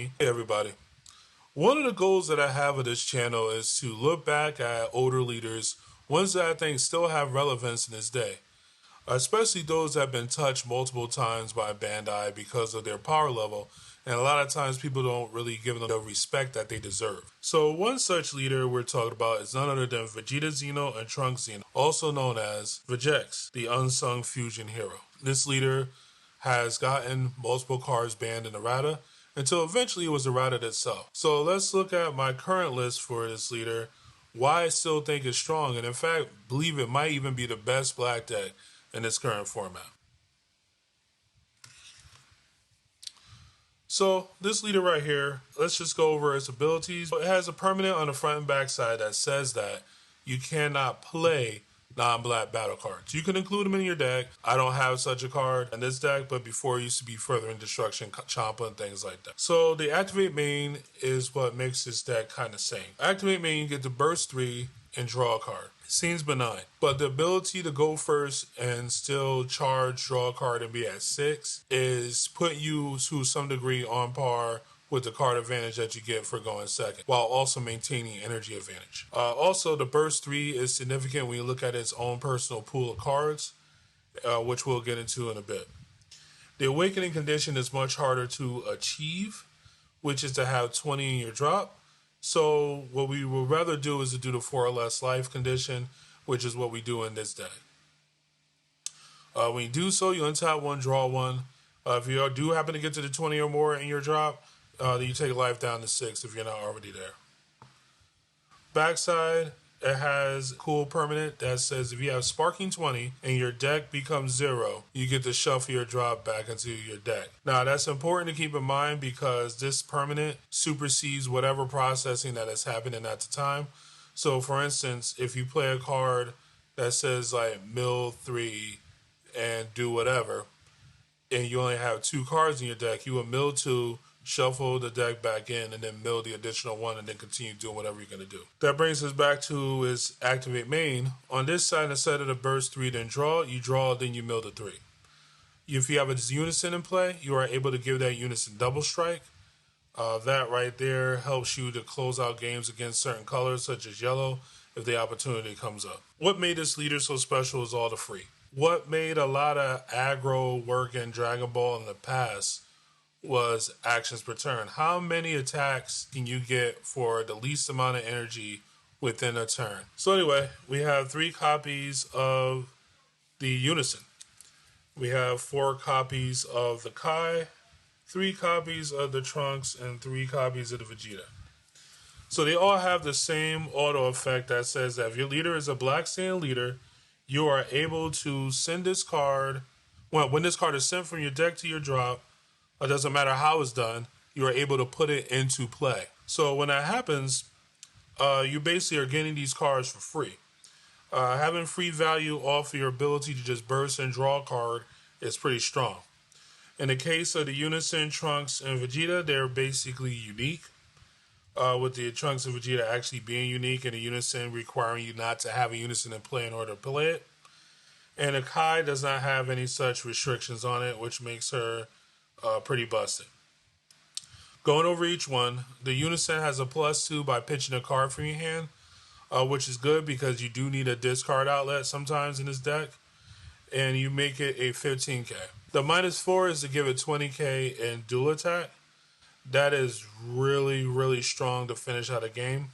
Hey everybody. One of the goals that I have of this channel is to look back at older leaders, ones that I think still have relevance in this day, especially those that have been touched multiple times by Bandai because of their power level, and a lot of times people don't really give them the respect that they deserve. So one such leader we're talking about is none other than Vegeta Xeno and Trunks Xeno, also known as Vegeks, the unsung fusion hero. This leader has gotten multiple cards banned in errata until eventually it was errata itself. So let's look at my current list for this leader, why I still think it's strong, and in fact believe it might even be the best black deck in its current format. So this leader right here, let's just go over its abilities. It has a permanent on the front and back side that says that you cannot play non-black battle cards. You can include them in your deck. I don't have such a card in this deck, but before it used to be Furthering Destruction, Champa, and things like that. So the Activate main is what makes this deck kind of sane. Activate main, you get to burst 3 and draw a card. Seems benign, but the ability to go first and still charge, draw a card, and be at 6 is put you to some degree on par with the card advantage that you get for going second, while also maintaining energy advantage. Also, the burst 3 is significant when you look at its own personal pool of cards, which we'll get into in a bit. The awakening condition is much harder to achieve, which is to have 20 in your drop. So what we would rather do is to do the 4 or less life condition, which is what we do in this deck. When you do so, you untap 1, draw 1. If you do happen to get to the 20 or more in your drop, then you take life down to 6 if you're not already there. Backside, it has a cool permanent that says if you have Sparking 20 and your deck becomes 0, you get to shuffle your drop back into your deck. Now, that's important to keep in mind because this permanent supersedes whatever processing that is happening at the time. So, for instance, if you play a card that says like mill 3 and do whatever, and you only have 2 cards in your deck, you will mill 2, shuffle the deck back in, and then mill the additional 1, and then continue doing whatever you're going to do. That brings us back to its Activate main. On this side, instead of the burst 3, then draw, you draw, then you mill the 3. If you have a unison in play, you are able to give that unison double strike. That right there helps you to close out games against certain colors, such as yellow, if the opportunity comes up. What made this leader so special is all the free. What made a lot of aggro work in Dragon Ball in the past was actions per turn. How many attacks can you get for the least amount of energy within a turn? So anyway, we have 3 copies of the Unison. We have 4 copies of the Kai, 3 copies of the Trunks, and 3 copies of the Vegeta. So they all have the same auto effect that says that if your leader is a black sand leader, you are able to send this card, when this card is sent from your deck to your drop, it doesn't matter how it's done, you are able to put it into play. So when that happens, you basically are getting these cards for free. Having free value off of your ability to just burst and draw a card is pretty strong. In the case of the Unison, Trunks, and Vegeta, they're basically unique. With the Trunks and Vegeta actually being unique and the Unison requiring you not to have a Unison in play in order to play it. And the Kai does not have any such restrictions on it, which makes her pretty busted. Going over each one, the Unison has a +2 by pitching a card from your hand, which is good because you do need a discard outlet sometimes in this deck, and you make it a 15k. The -4 is to give it 20k in dual attack. That is really, really strong to finish out a game.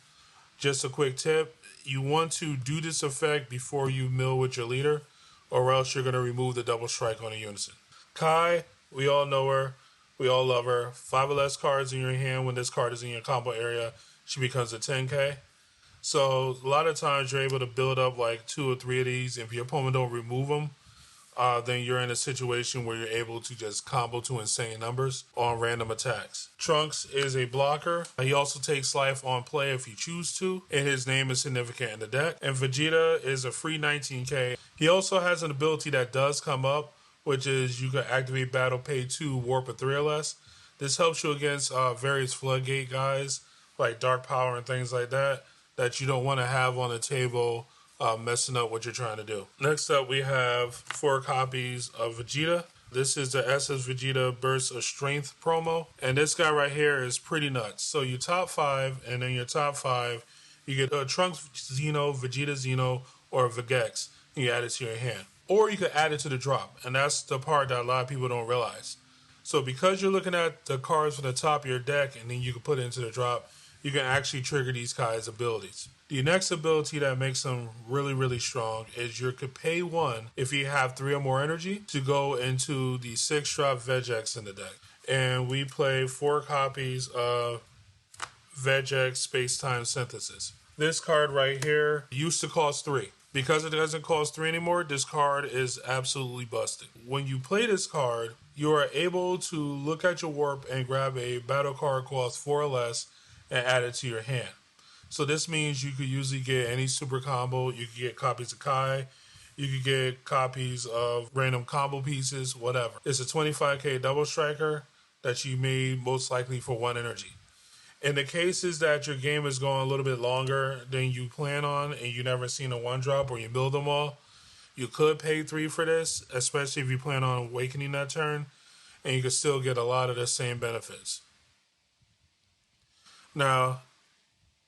Just a quick tip, you want to do this effect before you mill with your leader, or else you're going to remove the double strike on a Unison. Kai, we all know her. We all love her. 5 or less cards in your hand when this card is in your combo area, she becomes a 10k. So a lot of times you're able to build up like 2 or 3 of these. If your opponent don't remove them, then you're in a situation where you're able to just combo to insane numbers on random attacks. Trunks is a blocker. He also takes life on play if you choose to, and his name is significant in the deck. And Vegeta is a free 19k. He also has an ability that does come up, which is you can activate battle, pay 2, warp a 3 or less. This helps you against various floodgate guys like Dark Power and things like that you don't want to have on the table messing up what you're trying to do. Next up, we have 4 copies of Vegeta. This is the SS Vegeta Burst of Strength promo. And this guy right here is pretty nuts. So you top 5, and in your top 5, you get a Trunks Xeno, Vegeta Xeno, or Vegeks, and you add it to your hand. Or you could add it to the drop. And that's the part that a lot of people don't realize. So because you're looking at the cards from the top of your deck, and then you can put it into the drop, you can actually trigger these guys' abilities. The next ability that makes them really, really strong is you could pay 1 if you have 3 or more energy to go into the 6-drop Vegeks in the deck. And we play 4 copies of Vegeks Space-Time Synthesis. This card right here used to cost 3. Because it doesn't cost 3 anymore, this card is absolutely busted. When you play this card, you are able to look at your warp and grab a battle card cost 4 or less and add it to your hand. So this means you could usually get any super combo. You could get copies of Kai. You could get copies of random combo pieces, whatever. It's a 25k double striker that you made most likely for 1 energy. In the cases that your game is going a little bit longer than you plan on and you never seen a 1-drop or you build them all, you could pay 3 for this, especially if you plan on awakening that turn, and you could still get a lot of the same benefits. Now,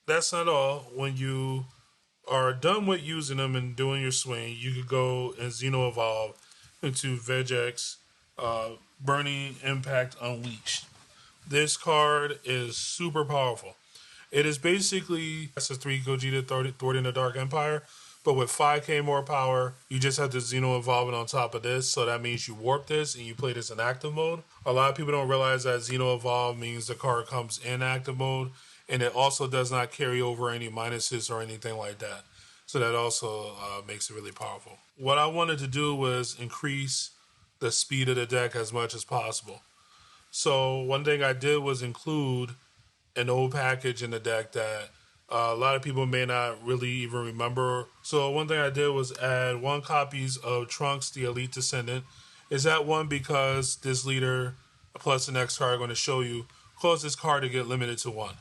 that's not all. When you are done with using them and doing your swing, you could go and Xeno Evolve into Vegeks Burning Impact Unleashed. This card is super powerful. It is basically SS3 Gogeta thwarting the Dark Empire, but with 5k more power. You just have to Xeno Evolve it on top of this, so that means you warp this and you play this in active mode. A lot of people don't realize that Xeno Evolve means the card comes in active mode, and it also does not carry over any minuses or anything like that. So that also makes it really powerful. What I wanted to do was increase the speed of the deck as much as possible. So one thing I did was include an old package in the deck that a lot of people may not really even remember. So one thing I did was add 1 copies of Trunks, the Elite Descendant. Is that 1 because this leader plus the next card I'm going to show you cause this card to get limited to 1.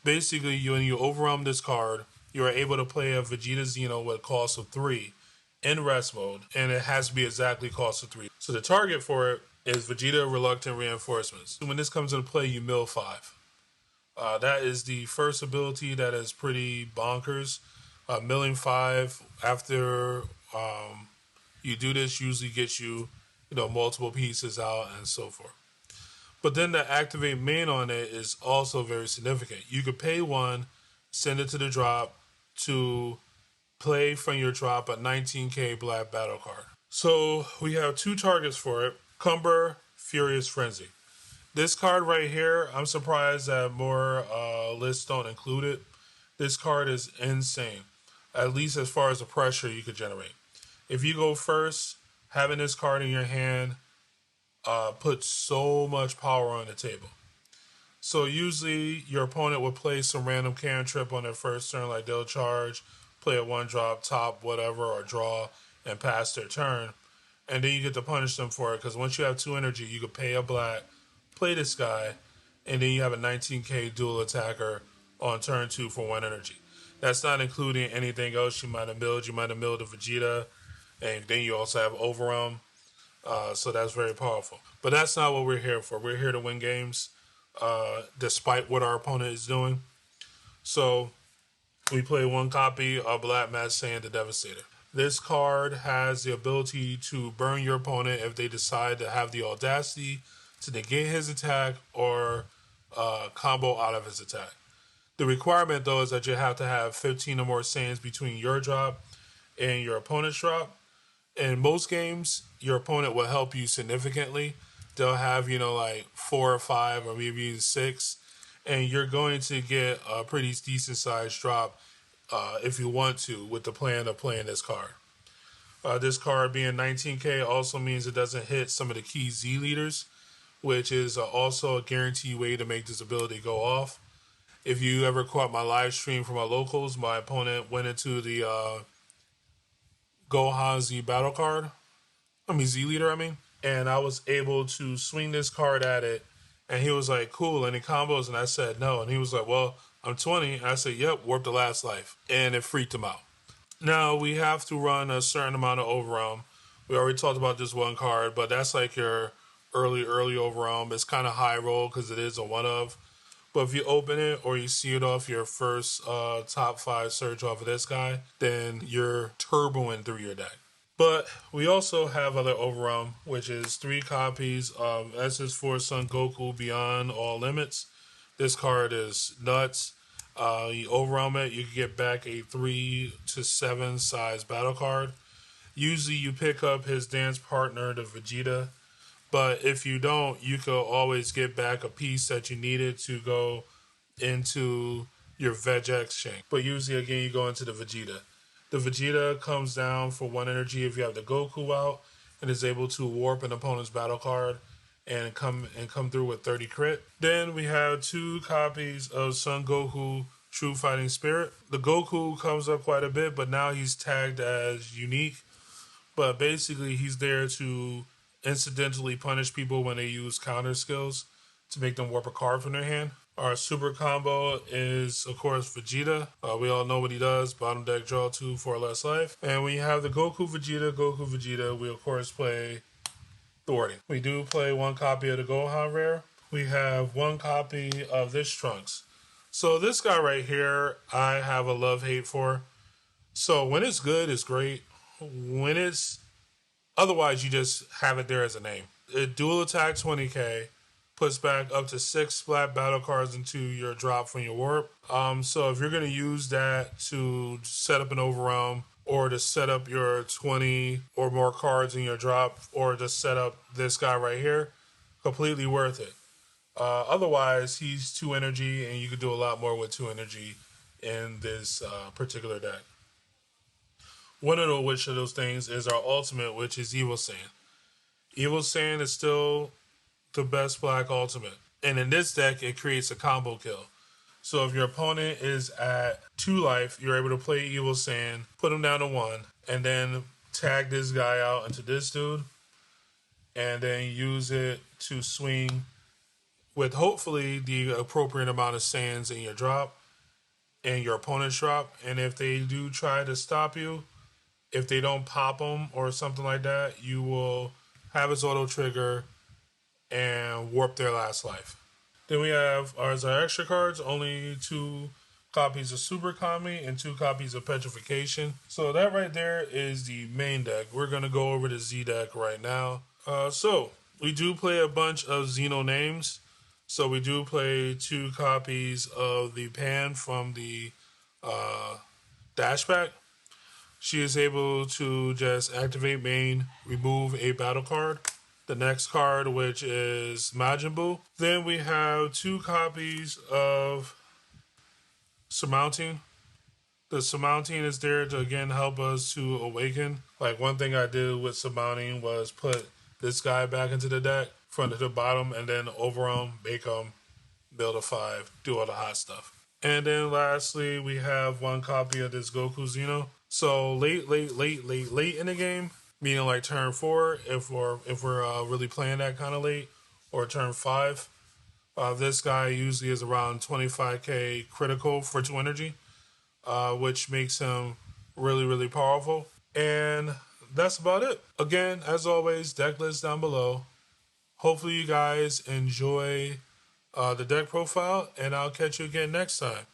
Basically, when you overwhelm this card, you are able to play a Vegeta Xeno with a cost of 3 in rest mode, and it has to be exactly cost of 3. So the target for it is Vegeta Reluctant Reinforcements. When this comes into play, you mill 5. That is the first ability that is pretty bonkers. Milling 5 after you do this usually gets you, multiple pieces out and so forth. But then the activate main on it is also very significant. You could pay 1, send it to the drop to play from your drop a 19k black battle card. So we have 2 targets for it. Cumber, Furious Frenzy. This card right here, I'm surprised that more lists don't include it. This card is insane, at least as far as the pressure you could generate. If you go first, having this card in your hand puts so much power on the table. So usually your opponent will play some random cantrip on their first turn, like they'll charge, play a 1-drop, top, whatever, or draw, and pass their turn. And then you get to punish them for it, because once you have 2 energy, you can pay a black, play this guy, and then you have a 19k dual attacker on turn 2 for 1 energy. That's not including anything else you might have milled. You might have milled a Vegeta, and then you also have Overwhelm. So that's very powerful. But that's not what we're here for. We're here to win games, despite what our opponent is doing. So we play 1 copy of Black Mad Saiyan the Devastator. This card has the ability to burn your opponent if they decide to have the audacity to negate his attack or combo out of his attack. The requirement, though, is that you have to have 15 or more Saiyans between your drop and your opponent's drop. In most games, your opponent will help you significantly. They'll have, like 4 or 5 or maybe even 6. And you're going to get a pretty decent sized drop if you want to, with the plan of playing this card. This card being 19k also means it doesn't hit some of the key Z leaders, which is also a guaranteed way to make this ability go off. If you ever caught my live stream from my locals, my opponent went into the Gohan Z battle card. Z leader, And I was able to swing this card at it, and he was like, cool, any combos? And I said, no. And he was like, well, I'm 20. And I said, yep, warp the last life. And it freaked him out. Now, we have to run a certain amount of overwhelm, We already talked about this one card, but that's like your early overwhelm. It's kind of high roll because it is a one of. But if you open it or you see it off your first top 5 search off of this guy, then you're turboing through your deck. But we also have other overwhelm, which is 3 copies of SS4 Son Goku Beyond All Limits. This card is nuts. You overwhelm it, you can get back a 3 to 7 size battle card. Usually you pick up his dance partner, the Vegeta. But if you don't, you can always get back a piece that you needed to go into your Vegeks shank. But usually, again, you go into the Vegeta. The Vegeta comes down for 1 energy if you have the Goku out and is able to warp an opponent's battle card and come through with 30 crit. Then we have 2 copies of Son Goku True Fighting Spirit. The Goku comes up quite a bit, but now he's tagged as unique. But basically, he's there to incidentally punish people when they use counter skills to make them warp a card from their hand. Our super combo is, of course, Vegeta. We all know what he does. Bottom deck, draw 2 for less life. And we have the Goku Vegeta. We, of course, play thwarting. We do play 1 copy of the Gohan rare. We have 1 copy of this Trunks. So this guy right here, I have a love-hate for. So when it's good, it's great. When it's... Otherwise, you just have it there as a name. It dual attack 20k. Puts back up to 6 splat battle cards into your drop from your warp. So if you're going to use that to set up an overwhelm or to set up your 20 or more cards in your drop or to set up this guy right here, completely worth it. Otherwise, he's 2 energy and you could do a lot more with 2 energy in this particular deck. One of those things is our ultimate, which is Evil Saiyan. Evil Saiyan is still the best black ultimate. And in this deck, it creates a combo kill. So if your opponent is at 2 life, you're able to play Evil Saiyan, put him down to 1, and then tag this guy out into this dude, and then use it to swing with hopefully the appropriate amount of Saiyans in your drop and your opponent's drop. And if they do try to stop you, if they don't pop them or something like that, you will have his auto trigger and warp their last life. Then we have as our extra cards, only 2 copies of Super Kami and 2 copies of Petrification. So that right there is the main deck. We're going to go over the Z deck right now. So we do play a bunch of Xeno names. So we do play 2 copies of the Pan from the Dash Pack. She is able to just activate main, remove a battle card. The next card, which is Majin Buu. Then we have 2 copies of Surmounting. The Surmounting is there to, again, help us to awaken. Like, one thing I did with Surmounting was put this guy back into the deck, front to the bottom, and then overwhelm, make him, build a 5, do all the hot stuff. And then lastly, we have 1 copy of this Goku Xeno. So late in the game, meaning like turn 4, if we're really playing that kind of late, or turn 5. This guy usually is around 25k critical for 2 energy, which makes him really, really powerful. And that's about it. Again, as always, deck list down below. Hopefully you guys enjoy the deck profile, and I'll catch you again next time.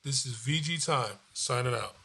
This is VG Time, signing out.